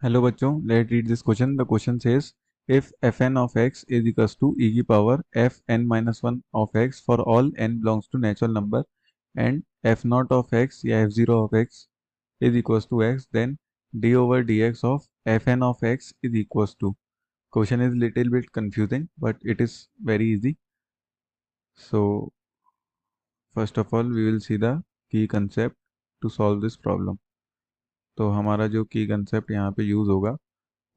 Hello बच्चों, let read this question. The question says if f N of x is equals to e की power f N minus one of x for all n belongs to natural number and f not of x या f zero of x is equals to x, then d over D x of F N of x is equals to. Question is little bit confusing, but it is very easy. So first of all, we will see the key concept to solve this problem. तो हमारा जो की concept यहाँ पे use होगा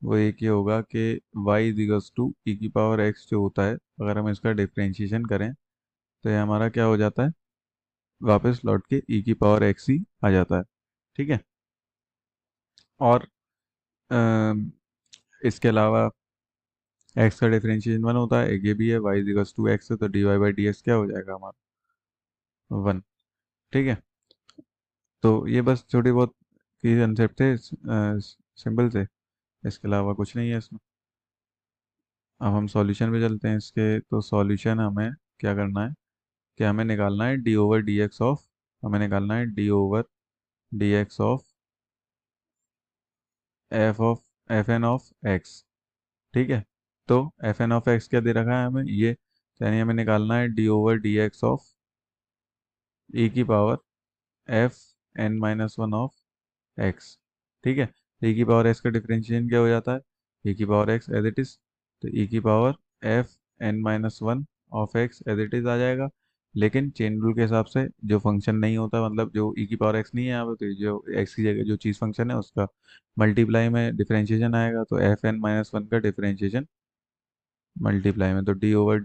वो एक ही होगा कि y is equals to e की पावर x जो होता है, अगर हम इसका डिफरेंशिएशन करें तो ये हमारा क्या हो जाता है, वापस लौट के ई की पावर x ही आ जाता है. ठीक है. और अम, इसके अलावा x का डिफरेंशिएशन वन होता है, एक ये भी है y is equals to X है, तो D Y by D X क्या हो जाएगा हमारा, वन. ठीक है. तो ये बस छोटी बहुत की कंसेप्ट थे, सिंपल से. इसके अलावा कुछ नहीं है इसमें. अब हम सॉल्यूशन पे चलते हैं इसके. तो सॉल्यूशन हमें क्या करना है कि हमें निकालना है D over D x of, हमें निकालना है D over D x of F N of x. ठीक है. तो एफ एन ऑफ एक्स क्या दे रखा है हमें, ये यानी हमें निकालना है D over D x of e की power f N minus one of x. ठीक है. ई की पावर एक्स का डिफरेंशिएशन क्या हो जाता है, ई की power x as it is. तो ई की power f N minus one of x as it is आ जाएगा. लेकिन चेन रूल के हिसाब से जो फंक्शन नहीं होता, मतलब जो ई की पावर एक्स नहीं है यहाँ पे, तो जो एक्स की जगह जो चीज़ फंक्शन है उसका मल्टीप्लाई में डिफरेंशिएशन आएगा. तो एफ एन माइनस वन का डिफरेंशिएशन मल्टीप्लाई में, तो D over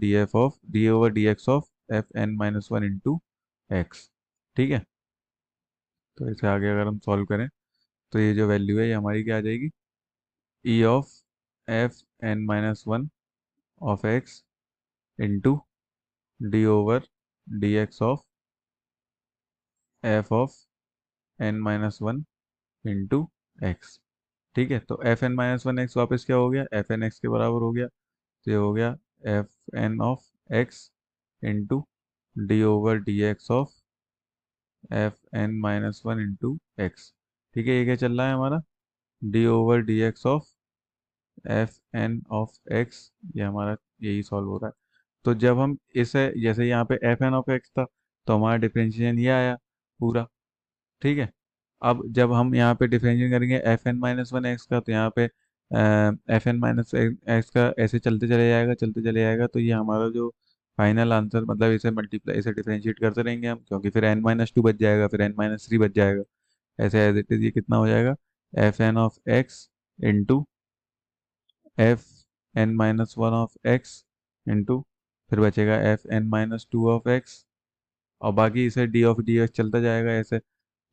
D x of F N minus one into X. ठीक है. तो इसे आगे अगर हम सॉल्व करें तो ये जो वैल्यू है ये हमारी क्या आ जाएगी, E of F N minus one of x into D over D x of F of N minus one into X. ठीक है. तो F N minus one X वापस क्या हो गया, एफ एन एक्स के बराबर हो गया. तो ये हो गया F N of x into D over D x of F N minus one into X. ठीक है. ये क्या चल रहा है हमारा, D over D x of F N of X, ये हमारा यही सॉल्व हो रहा है. तो जब हम इसे, जैसे यहाँ पे एफ एन ऑफ एक्स था तो हमारा डिफरेंशिएशन ये आया पूरा. ठीक है. अब जब हम यहाँ पे डिफरेंशिएट करेंगे F N minus one X का, तो यहाँ पे एफ एन माइनस एक्स का ऐसे चलते चले जाएगा, चलते चले जाएगा. तो ये हमारा जो फाइनल आंसर, मतलब इसे मल्टीप्लाई, इसे डिफरेंशिएट करते रहेंगे हम, क्योंकि फिर एन माइनस टू बच जाएगा, फिर एन माइनस थ्री बच जाएगा. ऐसे एज इट इज ये कितना हो जाएगा, F N of x into F N minus one of x into, फिर बचेगा F N minus two of X, और बाकी इसे डी ऑफ डी एक्स चलता जाएगा ऐसे.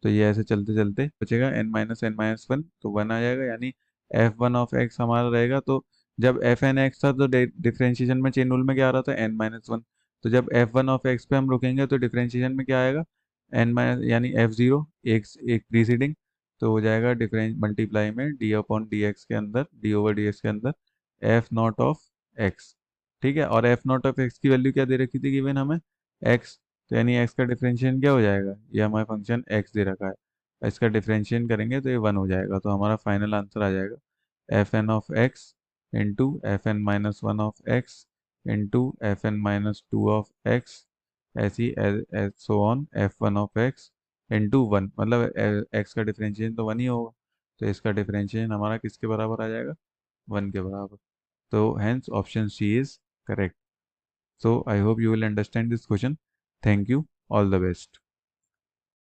तो ये ऐसे चलते चलते बचेगा एन माइनस वन, तो वन आ जाएगा. यानी एफ वन ऑफ एक्स हमारा रहेगा. तो जब एफ एन एक्स था तो डिफरेंशिएशन में चेन रूल में क्या आ रहा था, एन माइनस वन. तो जब एफ वन ऑफ एक्स पे हम रुकेंगे तो डिफरेंशिएशन में क्या आएगा, एन माइनस, यानी एफ जीरो, एक एक प्रीसीडिंग. तो हो जाएगा डिफरेंस मल्टीप्लाई में डी अपॉन डी एक्स के अंदर, डी ओवर डी एक्स के अंदर एफ नॉट ऑफ एक्स. ठीक है. और एफ नॉट ऑफ एक्स की वैल्यू क्या दे रखी थी गिवन हमें, एक्स. तो यानी एक्स का डिफरेंशिएशन क्या हो जाएगा, ये हमारा फंक्शन एक्स दे रखा है, इसका डिफरेंशिएशन करेंगे तो ये वन हो जाएगा. तो हमारा फाइनल आंसर आ जाएगा F N of x into F N minus one of x into F N minus two of x, ऐसी so on f one of x into one. मतलब एक्स का डिफरेंशिएशन तो वन ही होगा, तो इसका डिफरेंशिएशन हमारा किसके बराबर आ जाएगा, वन के बराबर. तो hence option C is correct. So I hope you will understand this question. Thank you. All the best.